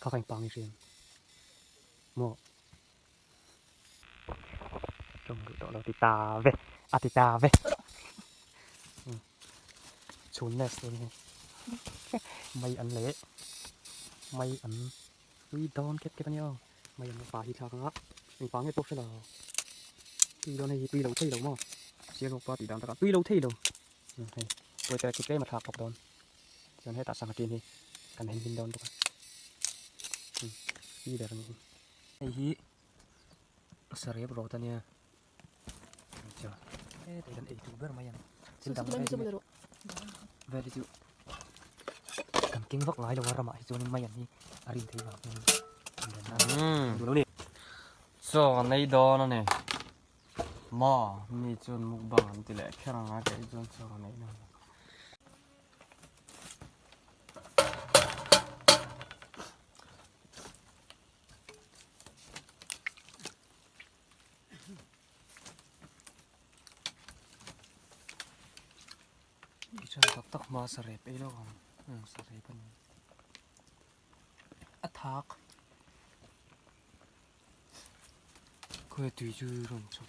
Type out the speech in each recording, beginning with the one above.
เขาแข่งปังเรียนโม่จงดูเราติดตาเว้อติตาเว้ชุนเนี่ยชุนไม่อันเละไม่อันวิดอนเก็บกันยังไม่อันปลาที่ทากะมีปังให้พวกเราตีเราในตีเราเท่เรามั่งเสียลงปลาตีดำตะกันตีเราเท่เราตัวแต่กิเก้มาทากปอกดอนจนให้ตัดสังกินนี่กันเห็นบินดอนตัวนี่เดี๋ยวนี้ไอ้ฮีสเรียบรอตอนเนี้ยจ้ะแต่กันไอ้ทูเบอร์มายังสิ่งต่างๆเวทีจูกันกิ้งวักหลายเราว่าเรามาไอ้จูนี่มาอย่างนี้อารินเทียดูแล้วนี่โซ่ในดอนนี่มามีจนมุกบางทีแหละแค่ร่างกายจนโซ่ในนั่นฉันตักมาสเรียบไอ้แล้วสเรียบนี่อัฐากเคยตีจูรุ่นชุบ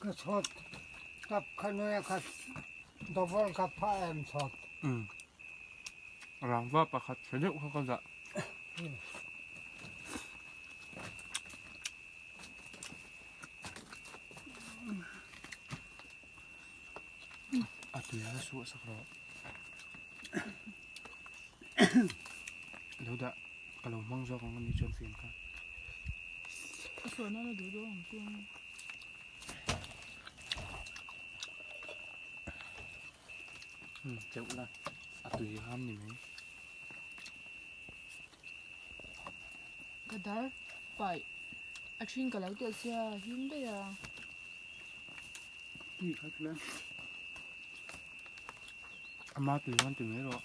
ก็ชดกับขนมกับดับเบิลกับผ้าแอมชดหลังว่าประคัดเสด็จเขาก็จะอัดตัวแล้วสู้สักรอบแล้วด่าkalau mangsaของมันมีชนเสียงกันส่วนนั้นเราดูด้วยของตัวเจ้าละอัดตัวห้ามนี่ไหมก็ได้ไปอาชินก็แล้วแต่เสียหินได้ยังนี่ครับแล้วอามาตัวนั้นตัวนี้หรอ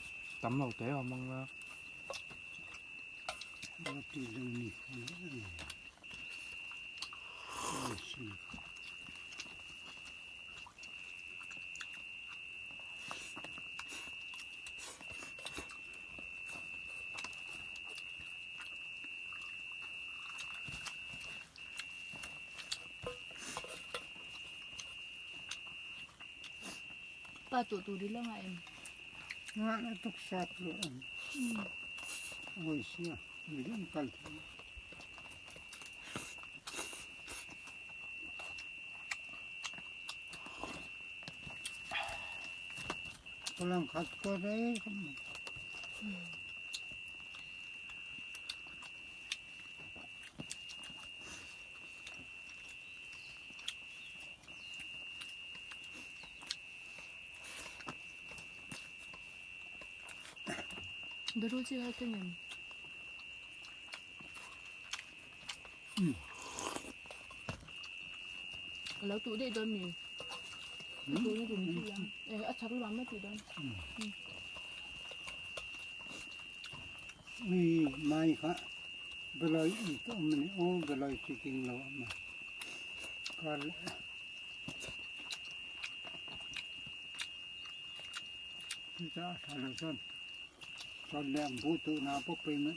ตำเหล่าเต๋อมังละตีเรื่องนี้ป้าตัวดีแล้วไงเอ็มนั่นทุกสัตว์เลยโอ้ยเสียไม่ได้กันกำลังขัดก็ได้ดูรู้สิว่าเป็นยังแล้วตัวได้โดนมีตัวนี้ตัวนี้ยังอาชักร้อนไม่ติดโดน มีไม้ค่ะเวลาอีกตัวมันโอ้เวลาจริงๆเรามาก็ที่จะทำอะไรตอนแรกพูดตัวนาพวกไปมั้ง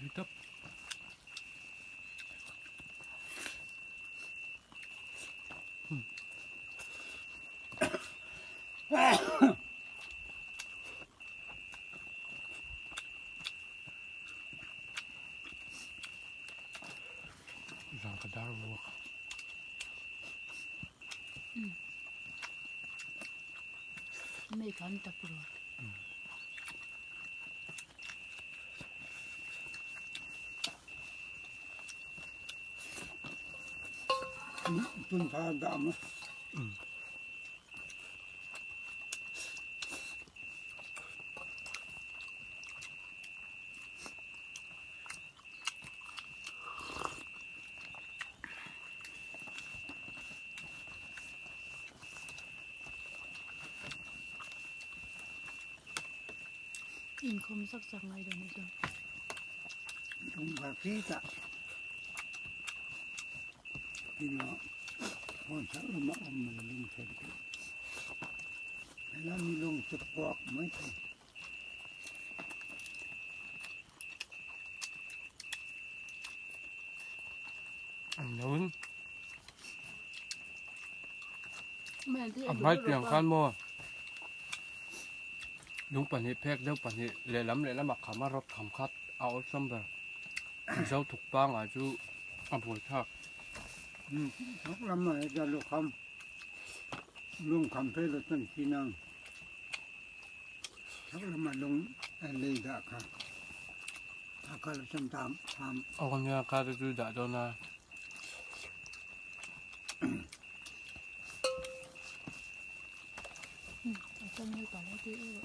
Hitap. Lang kadarwak. May kanta puro. Tun sa dama. In kom sak ngay daw nito. Tun sa kita. Ino, kung sa umaam maling sa ito. Alam nilong tupok mo ito. Ang yun. May di Ang may tiyang kan mo. Đúng bản hệ phép đâu bản hệ lệ lắm mặc khám rốt khám khát áo xâm bờ dâu thục bang à chú buổi thác Thóc lắm mà ra lục không. Lung khám phê là tân kỹ năng. Thóc lắm mà lung lê đã khá. Thác là xâm tham. ông nhà ca chú đã cho na Ở trong như quả lấy tí rồi.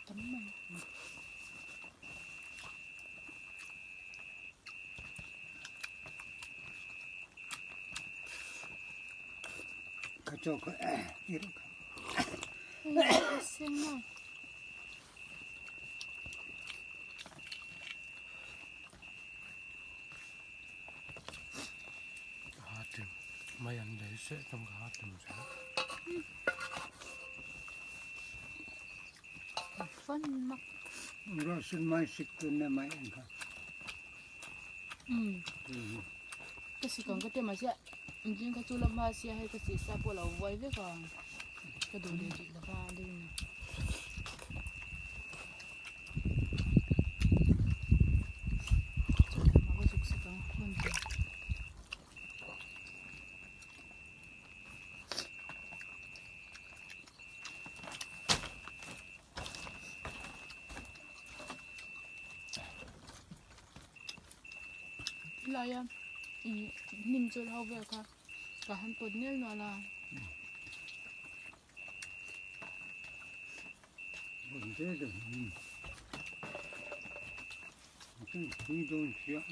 Tấm mà. Cả chỗ có đi được. Xin nào. hát tìm mấy anh đấy sẽ trong cả hát tìm sẽ Phân mắc. Rồi xin mai xích tuần này mai anh khá. Kasi kung kati masya, hindi ka tulad masya hay kasi sa pula uway ka kaduli di na pa din. Magusok sa kang konti. Laya. Nim chul hau ve ka han pod nel no la Vấn đề là. Cái khí đôn chuyện.